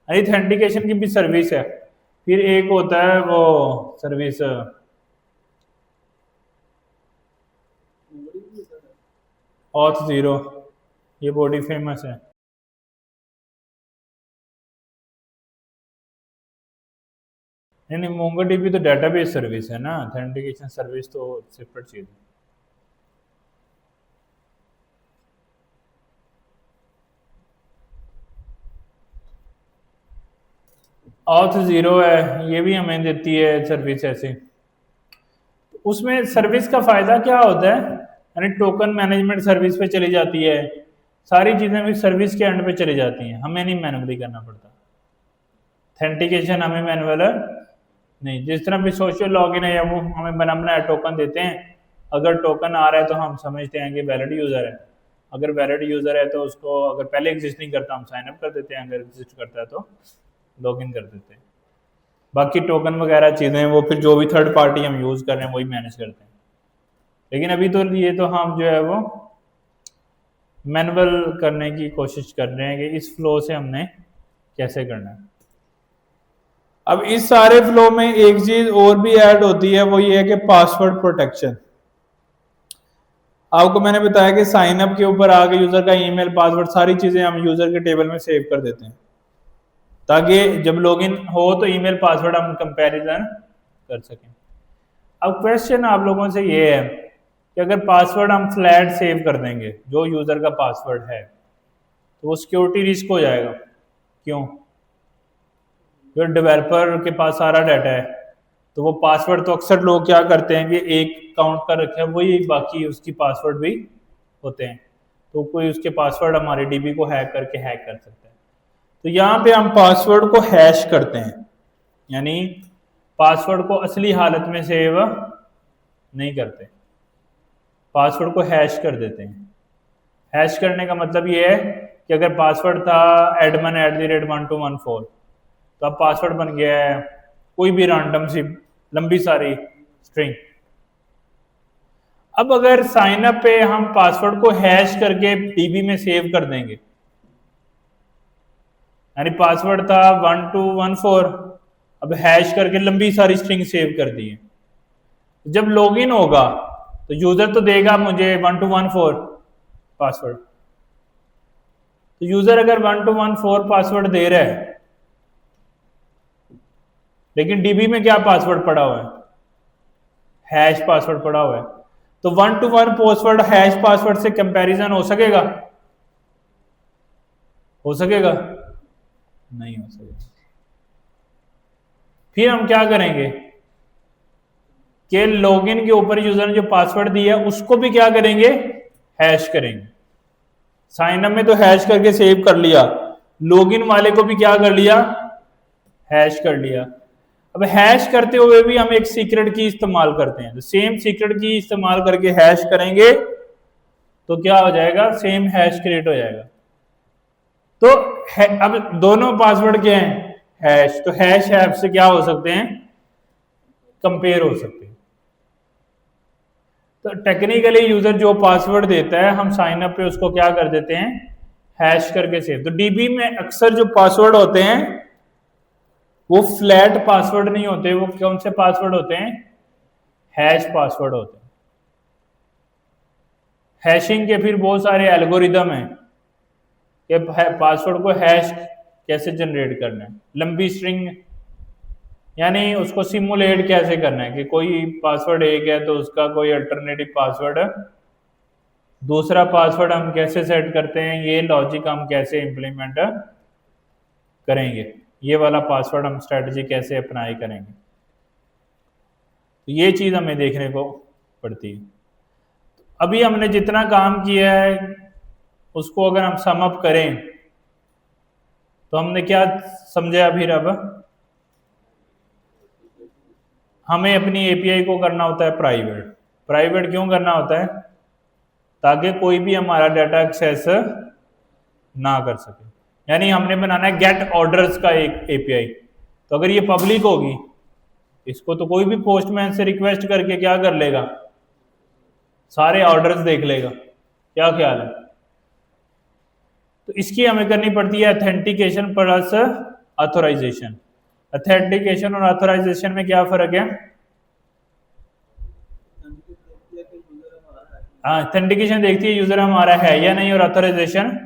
ऑथेंटिकेशन की भी सर्विस है। फिर एक होता है वो सर्विस Auth0, ये बड़ी फेमस है। नहीं, MongoDB तो डेटाबेस सर्विस है ना, ऑथेंटिकेशन सर्विस तो सेपरेट चीज है। Auth0 है, ये भी हमें देती है सर्विस ऐसे। उसमें सर्विस का फायदा क्या होता है, यानी टोकन मैनेजमेंट सर्विस पे चली जाती है, सारी चीजें भी सर्विस के एंड पे चली जाती हैं, हमें नहीं मैनुअली करना पड़ता। ऑथेंटिकेशन हमें मैनुअल नहीं, जिस तरह भी सोशल लॉगिन है या वो हमें बना बनाया टोकन देते हैं, अगर टोकन आ रहा है तो हम समझते हैं कि वैलिड यूजर है, अगर वैलिड यूजर है तो उसको अगर पहले एग्जिस्ट नहीं करता हम साइन अप कर देते हैं, अगर एग्जिस्ट करता है तो लॉगिन कर देते हैं। बाकी टोकन वगैरह चीज़ें वो फिर जो भी थर्ड पार्टी हम यूज़ कर रहे हैं वही मैनेज करते हैं। लेकिन अभी तो ये तो हम जो है वो मैनुअल करने की कोशिश कर रहे हैं कि इस फ्लो से हमने कैसे करना है। अब इस सारे फ्लो में एक चीज और भी ऐड होती है, वो ये है कि पासवर्ड प्रोटेक्शन। आपको मैंने बताया कि साइन अप के ऊपर आगे यूजर का ईमेल पासवर्ड सारी चीजें हम यूजर के टेबल में सेव कर देते हैं, ताकि जब लॉगिन हो तो ईमेल पासवर्ड हम कंपैरिजन कर सकें। अब क्वेश्चन आप लोगों से ये है कि अगर पासवर्ड हम फ्लैट सेव कर देंगे जो यूजर का पासवर्ड है, तो वो सिक्योरिटी रिस्क हो जाएगा। क्यों? जो डेवलपर के पास सारा डाटा है, तो वो पासवर्ड तो अक्सर लोग क्या करते हैं कि एक काउंट कर रखे हैं वही, बाकी उसकी पासवर्ड भी होते हैं, तो कोई उसके पासवर्ड हमारे डीबी को हैक करके हैक कर सकता है। तो यहाँ पे हम पासवर्ड को हैश करते हैं, यानी पासवर्ड को असली हालत में सेव नहीं करते, पासवर्ड को हैश कर देते हैं। हैश करने का मतलब ये है कि अगर पासवर्ड था admin@1214, तो अब पासवर्ड बन गया है कोई भी रैंडम सी लंबी सारी स्ट्रिंग। अब अगर साइन अप पे हम पासवर्ड को हैश करके डीबी में सेव कर देंगे, यानी पासवर्ड था 1214, अब हैश करके लंबी सारी स्ट्रिंग सेव कर दी है, जब लॉगिन होगा तो यूजर तो देगा मुझे 1214 पासवर्ड, तो यूजर अगर 1214 पासवर्ड दे रहा है लेकिन डीबी में क्या पासवर्ड पड़ा हुआ है, हैश पासवर्ड पड़ा हुआ है, तो 1 to 1 पासवर्ड हैश पासवर्ड से कंपैरिजन हो सकेगा? हो सकेगा? नहीं हो सकेगा। फिर हम क्या करेंगे कि लॉगिन के ऊपर यूजर ने जो पासवर्ड दिया उसको भी क्या करेंगे, हैश करेंगे। साइन अप में तो हैश करके सेव कर लिया, लॉगिन वाले को भी क्या कर लिया, हैश कर लिया। अब हैश करते हुए भी हम एक सीक्रेट की इस्तेमाल करते हैं, तो सेम सीक्रेट की इस्तेमाल करके हैश करेंगे तो क्या हो जाएगा, सेम हैश क्रिएट हो जाएगा। तो अब दोनों पासवर्ड क्या हैं, हैश, तो हैश ऐप से क्या हो सकते हैं, कंपेयर हो सकते हैं। तो टेक्निकली यूजर जो पासवर्ड देता है हम साइन अप पे उसको क्या कर देते हैं, हैश करके सेव। तो डीबी में अक्सर जो पासवर्ड होते हैं वो फ्लैट पासवर्ड नहीं होते, वो कौन से पासवर्ड होते हैं? हैश पासवर्ड होते हैं। हैशिंग के फिर बहुत सारे एल्गोरिदम हैं कि पासवर्ड को हैश कैसे जनरेट करना है, लंबी स्ट्रिंग यानी उसको सिमुलेट कैसे करना है कि कोई पासवर्ड एक है तो उसका कोई अल्टरनेटिव पासवर्ड दूसरा पासवर्ड हम कैसे सेट करते हैं, ये लॉजिक हम कैसे इंप्लीमेंट करेंगे, ये वाला पासवर्ड हम स्ट्रेटजी कैसे अप्लाई करेंगे, तो ये चीज़ हमें देखने को पड़ती है। अभी हमने जितना काम किया है उसको अगर हम सम अप करें तो हमने क्या समझा? फिर अब हमें अपनी एपीआई को करना होता है प्राइवेट। प्राइवेट क्यों करना होता है? ताकि कोई भी हमारा डाटा एक्सेस ना कर सके। यानी हमने बनाना है गेट ऑर्डर्स का एक एपीआई। तो अगर ये पब्लिक होगी, इसको तो कोई भी पोस्टमैन से रिक्वेस्ट करके क्या कर लेगा? सारे ऑर्डर्स देख लेगा। क्या ख्याल है? तो इसकी हमें करनी पड़ती है ऑथेंटिकेशन प्लस ऑथोराइजेशन। ऑथेंटिकेशन और ऑथोराइजेशन में क्या फर्क है? ऑथेंटिकेशन देखती है यूजर हमारा है या नहीं, और ऑथोराइजेशन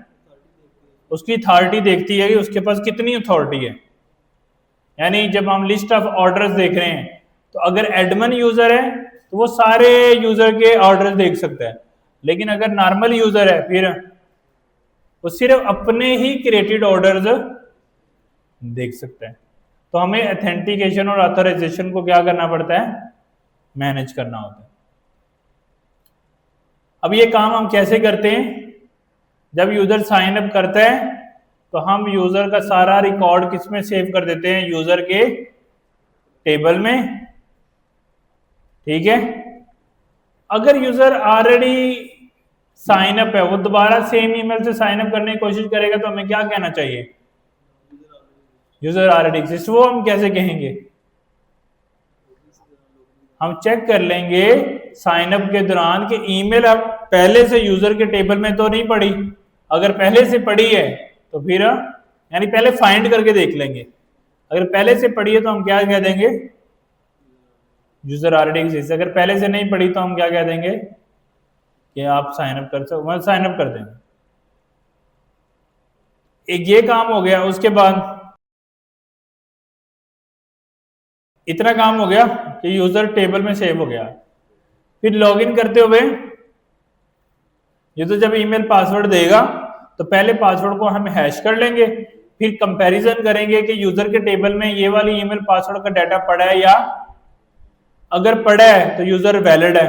उसकी अथॉरिटी देखती है कि उसके पास कितनी अथॉरिटी है। यानी जब हम लिस्ट ऑफ ऑर्डर्स देख रहे हैं तो अगर एडमिन यूजर है तो वो सारे यूजर के ऑर्डर देख सकता है, लेकिन अगर नॉर्मल यूजर है फिर वो सिर्फ अपने ही क्रिएटेड ऑर्डर्स देख सकता है। तो हमें ऑथेंटिकेशन और ऑथराइजेशन को क्या करना पड़ता है? मैनेज करना होता है। अब ये काम हम कैसे करते हैं? जब यूजर साइन अप करता है तो हम यूजर का सारा रिकॉर्ड किस में सेव कर देते हैं? यूजर के टेबल में। ठीक है। अगर यूजर ऑलरेडी साइन अप है, वो दोबारा सेम ईमेल से साइन अप करने की कोशिश करेगा तो हमें क्या कहना चाहिए? User already exist. वो हम कैसे कहेंगे? हम चेक कर लेंगे साइन अप के दौरान कि ईमेल अब पहले से यूजर के टेबल में तो नहीं पड़ी। अगर पहले से पड़ी है तो फिर यानी पहले फाइंड करके देख लेंगे। अगर पहले से पड़ी है तो हम क्या कह देंगे? User already exist. अगर पहले से नहीं पड़ी तो हम क्या कह देंगे कि आप साइन अप कर सकते, मतलब साइन अप कर देंगे। एक ये काम हो गया। उसके बाद इतना काम हो गया कि यूजर टेबल में सेव हो गया। फिर लॉगिन करते हुए यूजर जब ईमेल पासवर्ड देगा तो पहले पासवर्ड को हम हैश कर लेंगे, फिर कंपैरिजन करेंगे कि यूजर के टेबल में ये वाली ईमेल पासवर्ड का डाटा पड़ा है या अगर पड़ा है तो यूजर वैलिड है,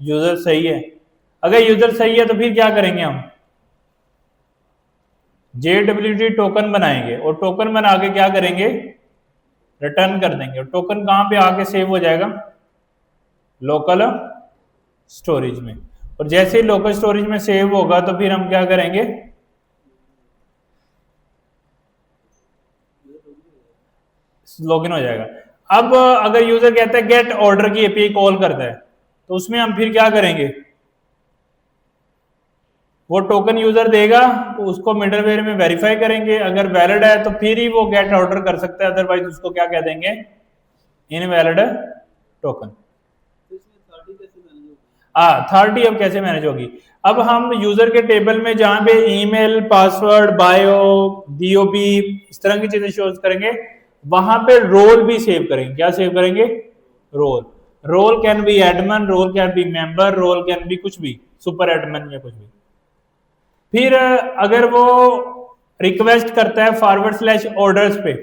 यूजर सही है। अगर यूजर सही है तो फिर क्या करेंगे? हम JWT टोकन बनाएंगे और टोकन बना के क्या करेंगे? रिटर्न कर देंगे। और टोकन कहां पे आके सेव हो जाएगा? लोकल स्टोरेज में। और जैसे ही लोकल स्टोरेज में सेव होगा तो फिर हम क्या करेंगे? लॉगिन हो जाएगा। अब अगर यूजर कहता है गेट ऑर्डर की एपीआई कॉल करता है तो उसमें हम फिर क्या करेंगे? वो टोकन यूजर देगा तो उसको मिडलवेयर में वेरीफाई करेंगे। अगर वैलिड है तो फिर ही वो गेट ऑर्डर कर सकता है, अदरवाइज उसको क्या कह देंगे? Invalid token. अथॉरिटी अब कैसे मैनेज होगी? अब हम यूजर के टेबल में जहां पे ईमेल, पासवर्ड, बायो, डीओपी इस तरह की चीजें शो करेंगे, वहां पे रोल भी सेव करेंगे। क्या सेव करेंगे? Role. Role can be admin, role can be member, role can be कुछ भी, सुपर एडमिन या कुछ भी। फिर अगर वो रिक्वेस्ट करता है फॉरवर्ड स्लैश ऑर्डर्स पे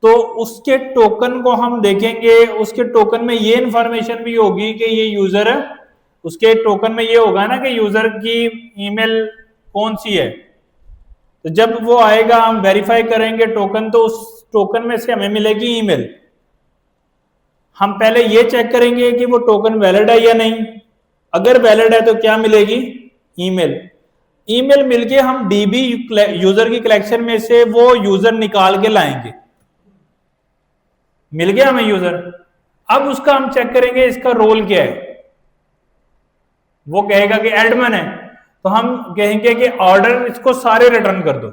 तो उसके टोकन को हम देखेंगे। उसके टोकन में ये इंफॉर्मेशन भी होगी कि ये यूजर है, उसके टोकन में ये होगा ना कि यूजर की ईमेल कौन सी है। तो जब वो आएगा हम वेरीफाई करेंगे टोकन, तो उस टोकन में से हमें मिलेगी ईमेल। हम पहले ये चेक करेंगे कि वो टोकन वैलिड है या नहीं। अगर वैलिड है तो क्या मिलेगी? ईमेल। ईमेल मिलके हम डीबी यूजर की कलेक्शन में से वो यूजर निकाल के लाएंगे। मिल गया हमें यूजर। अब उसका हम चेक करेंगे इसका रोल क्या है। वो कहेगा कि एडमिन है तो हम कहेंगे कि ऑर्डर इसको सारे रिटर्न कर दो।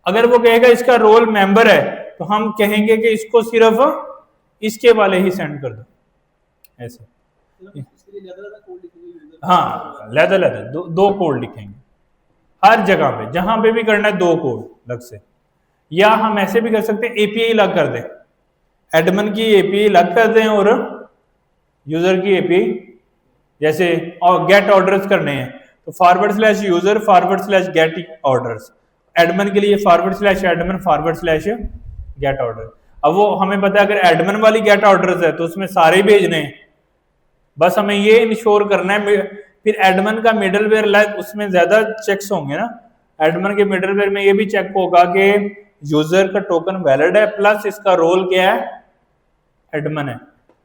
अगर वो कहेगा इसका रोल मेंबर है तो हम कहेंगे कि इसको सिर्फ इसके वाले ही सेंड कर दो, ऐसे। उसके लिए अलग-अलग कोड लिखेंगे यूजर। हाँ, अलग-अलग दो कोड लिखेंगे हर जगह पे, जहां पे भी करना है 2 कोड अलग से। या हम ऐसे भी कर सकते हैं, एपीआई अलग कर दें, एडमिन की एपीआई अलग कर दें और यूजर की एपीआई, जैसे और गेट ऑर्डर्स करने हैं तो /user /get ऑर्डर्स, एडमिन के लिए /admin /get ऑर्डर। अब वो हमें पता है अगर एडमिन वाली गेट ऑर्डर्स है तो उसमें सारे भेजने हैं, बस हमें ये इंश्योर करना है। फिर एडमिन का मिडलवेयर उसमें ज्यादा चेक्स होंगे ना, एडमिन के मिडलवेयर में ये भी चेक होगा कि यूजर का टोकन वैलिड है प्लस इसका रोल क्या है, एडमिन है।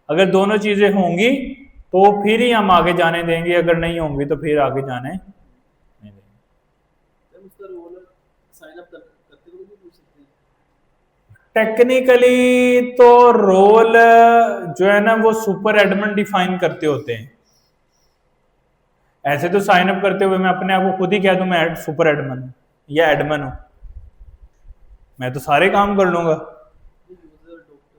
अगर दोनों चीजें होंगी तो फिर ही हम आगे जाने देंगे, अगर नहीं होंगी तो फिर आगे जाने नहीं देंगे। जब उसका रोल साइन अप करते हुए भी पूछ सकते हैं। टेक्निकली तो रोल जो है ना वो सुपर एडमिन डिफाइन करते होते हैं। ऐसे तो साइन अप करते हुए मैं अपने आप को खुद ही कह दूं मैं सुपर एडमिन हूं या एडमिन हूं, मैं तो सारे काम कर लूंगा। User, doctor,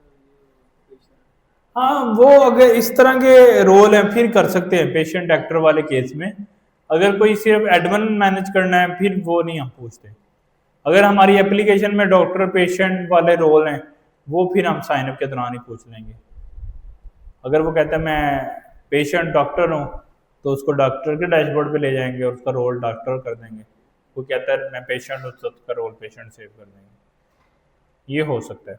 patient. हाँ, वो अगर इस तरह के रोल हैं फिर कर सकते हैं पेशेंट एक्टर वाले केस में। अगर कोई सिर्फ एडमिन मैनेज करना है फिर वो नहीं हम पूछते। अगर हमारी एप्लीकेशन में डॉक्टर पेशेंट वाले रोल हैं वो फिर हम साइन अप के दौरान ही पूछ लेंगे। अगर वो कहता है मैं पेशेंट डॉक्टर हूँ तो उसको डॉक्टर के डैशबोर्ड पे ले जाएंगे और उसका रोल डॉक्टर कर देंगे। वो कहता है मैं पेशेंट हूँ तो उसका रोल पेशेंट सेव कर देंगे। ये हो सकता है।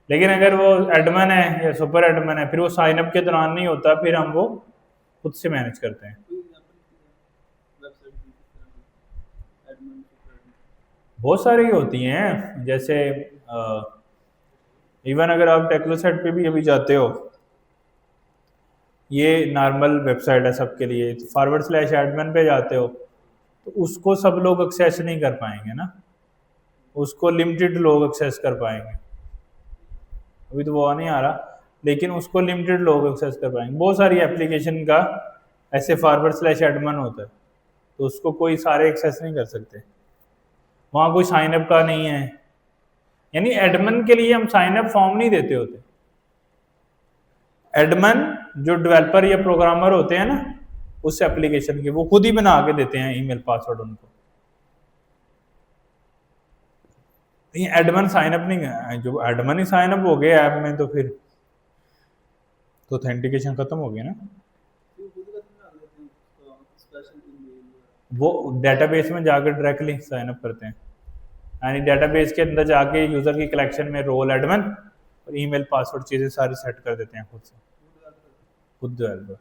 लेकिन अगर वो एडमिन है या सुपर एडमिन है फिर वो साइन अप के दौरान नहीं होता, फिर हम वो खुद से मैनेज करते हैं। कोई एग्जांपल वेबसाइट की एडमिन सुपर बहुत सारी होती हैं, जैसे इवन अगर आप टेक्नोसाइट पे भी अभी जाते हो, ये नॉर्मल वेबसाइट है सबके लिए, /admin पे जाते हो तो उसको सब लोग एक्सेस नहीं कर पाएंगे ना, उसको लिमिटेड लोग एक्सेस कर पाएंगे। अभी तो वो नहीं आ रहा, लेकिन उसको लिमिटेड लोग एक्सेस कर पाएंगे। बहुत सारी एप्लीकेशन का ऐसे /admin होता है तो उसको कोई सारे एक्सेस नहीं कर सकते, वहाँ कोई साइन अप का नहीं है। यानी एडमिन के लिए हम साइन अप फॉर्म नहीं देते होते। एडमिन जो डेवलपर या प्रोग्रामर होते हैं ना उस एप्लीकेशन के, वो खुद ही बना के देते हैं ईमेल पासवर्ड उनको। एडमिन साइन अप नहीं, जो एडमिन ही साइन अप हो गए ऐप में तो फिर तो ऑथेंटिकेशन खत्म हो गया ना। वो डेटाबेस में जाकर डायरेक्टली साइन अप करते हैं, यानी डेटाबेस के अंदर जाके यूजर की कलेक्शन में रोल एडमिन और ईमेल पासवर्ड चीजें सारी सेट कर देते हैं खुद से, खुद डेवलपर।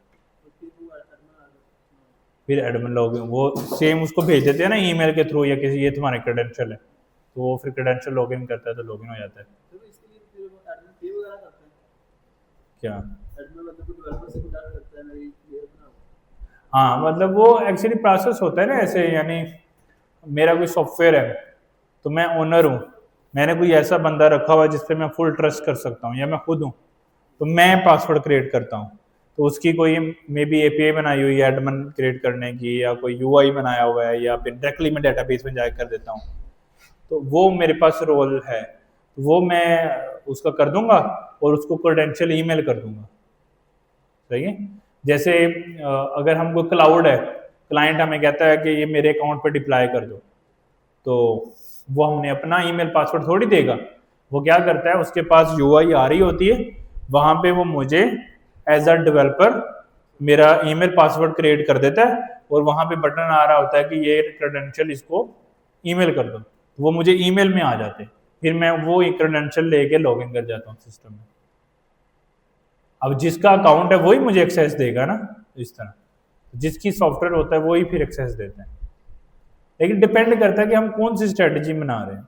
फिर एडमिन लोग वो सेम उसको भेज देते हैं ना ईमेल के थ्रू या किसी, ये तुम्हारे क्रेडेंशियल है तो वो फिर क्रेडेंशियल लॉगिन करता है तो लॉगिन हो जाता है। तो इसके लिए फिर वो एडमिन पे वगैरह करते हैं क्या एडमिन मतलब कोई डेवलपर से कॉन्टैक्ट करता है मेरी क्लियर बनाओ। हाँ, मतलब वो एक्चुअली प्रोसेस होता है ना ऐसे, यानी मेरा कोई सॉफ्टवेयर है तो मैं ओनर हूँ, मैंने कोई ऐसा बंदा रखा हुआ है जिस पे मैं फुल ट्रस्ट कर सकता हूँ, या मैं खुद हूँ तो मैं पासवर्ड क्रिएट करता हूँ, तो उसकी कोई मे बी एपीआई बनाई हुई है एडमिन क्रिएट करने की, या कोई यूआई बनाया हुआ है, या फिर डायरेक्टली मैं डेटाबेस में जाकर कर देता हूँ, तो वो मेरे पास रोल है, वो मैं उसका कर दूंगा और उसको क्रेडेंशियल ईमेल कर दूंगा। सही है। जैसे अगर हमको क्लाउड है, क्लाइंट हमें कहता है कि ये मेरे अकाउंट पर डिप्लॉय कर दो, तो वो हमने अपना ईमेल पासवर्ड थोड़ी देगा, वो क्या करता है उसके पास यूआई आ रही होती है, वहां पे वो मुझे एज अ डेवलपर मेरा ईमेल पासवर्ड क्रिएट कर देता है और वहां पे बटन आ रहा होता है कि ये क्रेडेंशियल इसको ईमेल कर दो, वो मुझे ईमेल में आ जाते हैं, फिर मैं वो क्रेडेंशियल लेके लॉगिन कर जाता हूँ सिस्टम में। अब जिसका अकाउंट है वही मुझे एक्सेस देगा ना, इस तरह जिसकी सॉफ्टवेयर होता है वही फिर एक्सेस देते हैं। लेकिन डिपेंड करता है कि हम कौन सी स्ट्रेटजी बना रहे हैं,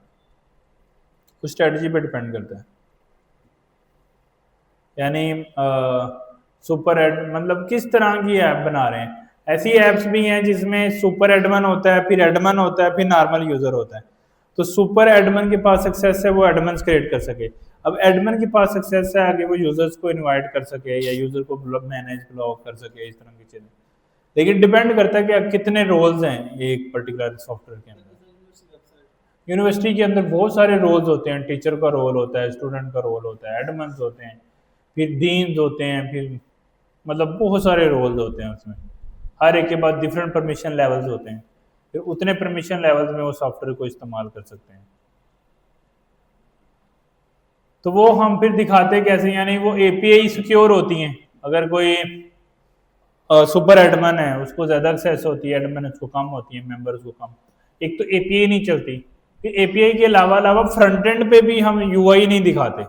उस स्ट्रेटजी पे डिपेंड करता है। यानी सुपर एड मतलब किस तरह की ऐप बना रहे हैं। ऐसी ऐप्स भी हैं जिसमें सुपर एडमिन होता है, फिर एडमिन होता है, फिर नॉर्मल यूजर होता है। तो सुपर एडमिन के पास एक्सेस है, वो एडमिन क्रिएट कर सके। अब एडमिन के पास एक्सेस है, आगे वो यूजर्स को इनवाइट कर सके या यूजर को मैनेज ब्लॉक कर सके, इस तरह की चीजें। लेकिन डिपेंड करता है कि आप कितने रोल्स हैं एक पर्टिकुलर सॉफ्टवेयर के अंदर। यूनिवर्सिटी के अंदर बहुत सारे रोल्स होते हैं, टीचर का रोल होता है, स्टूडेंट का रोल होता है, एडमन्स होते हैं, फिर डीन्स होते हैं, फिर मतलब बहुत सारे रोल्स होते हैं उसमें। हर एक के बाद डिफरेंट परमिशन लेवल्स होते हैं, फिर उतने परमिशन लेवल्स में वो सॉफ्टवेयर को इस्तेमाल कर सकते हैं। तो वो हम फिर दिखाते कैसे, यानी वो एपीआई सिक्योर होती हैं। अगर कोई सुपर एडमन है उसको ज़्यादा एक्सेस होती है, एडमन उसको कम होती है, मेंबर्स को कम। एक तो एपीआई नहीं चलती, फिर एपीआई के अलावा फ्रंट एंड पे भी हम यूआई नहीं दिखाते।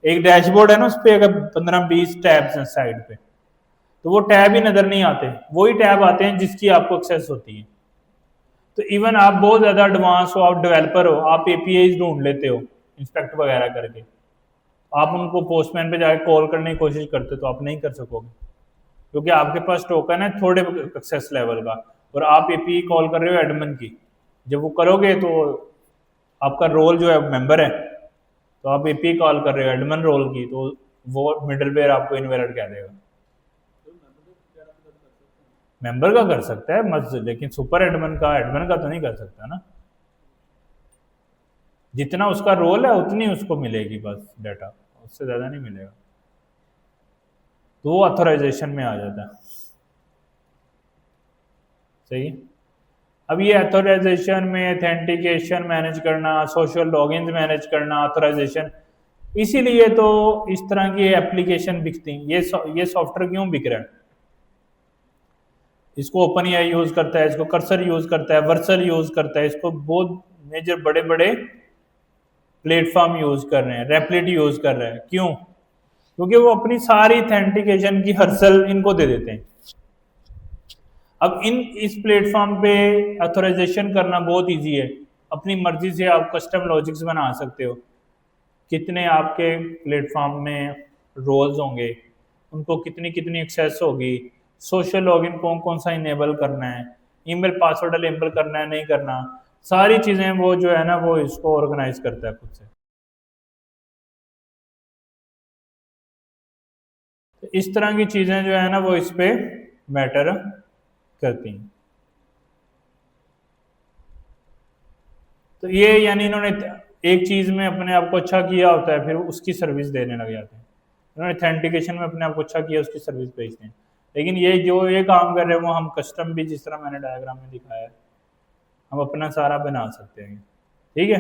एक डैशबोर्ड है ना, उस पर अगर 15-20 टैब्स हैं साइड पे, तो वो टैब ही नज़र नहीं आते, वही टैब आते हैं जिसकी आपको एक्सेस होती है। तो इवन आप बहुत ज़्यादा एडवांस हो, आप डेवलपर हो, आप एपीआई ढूंढ लेते हो इंस्पेक्ट वगैरह करके, आप उनको पोस्टमैन पे जाके कॉल करने की कोशिश करते तो आप नहीं कर सकोगे, क्योंकि आपके पास टोकन है थोड़े एक्सेस लेवल का, और आप एपीआई कॉल कर रहे हो एडमिन की। जब वो करोगे तो आपका रोल जो है मेंबर है, तो आप एपीआई कॉल कर रहे हो एडमिन रोल की, तो वो मिडलवेयर आपको इनवैलिड कह देगा। मेंबर का कर सकता है मत, लेकिन सुपर एडमिन का तो नहीं कर सकता ना। जितना उसका रोल है उतनी उसको मिलेगी बस डाटा, उससे ज़्यादा नहीं मिलेगा। तो वो ऑथराइजेशन में आ जाता है। सही। अब ये ऑथराइजेशन में ऑथेंटिकेशन मैनेज करना, सोशल लॉगिन मैनेज करना, ऑथराइजेशन, इसीलिए तो इस तरह की एप्लीकेशन बिकती हैं। ये सॉफ्टवेयर क्यों बिक रहा है? इसको ओपन एआई यूज करता है, इसको कर्सर यूज करता है, वर्सल यूज करता है, इसको बहुत मेजर बड़े बड़े प्लेटफॉर्म यूज कर रहे हैं, रेपलिट यूज कर रहे हैं। क्यों? क्योंकि वो अपनी सारी ऑथेंटिकेशन की हर्सल इनको दे देते हैं। अब इस प्लेटफॉर्म पे ऑथराइजेशन करना बहुत इजी है। अपनी मर्जी से आप कस्टम लॉजिक्स बना सकते हो, कितने आपके प्लेटफॉर्म में रोल्स होंगे, उनको कितनी कितनी एक्सेस होगी, सोशल लॉगिन कौन कौन सा इनेबल करना है, ईमेल पासवर्ड इनेबल करना है नहीं करना, सारी चीज़ें वो जो है ना वो इसको ऑर्गेनाइज करता है खुद से। तो इस तरह की चीज़ें जो है ना वो इस पे मैटर करती हैं। तो ये यानी इन्होंने एक चीज़ में अपने आप को अच्छा किया होता है, फिर उसकी सर्विस देने लग जाते हैं। इन्होंने ऑथेंटिकेशन में अपने आप को अच्छा किया, उसकी सर्विस बेचते हैं। लेकिन ये जो ये काम कर रहे हैं वो हम कस्टम भी, जिस तरह मैंने डायग्राम में दिखाया है, हम अपना सारा बना सकते हैं। ठीक है।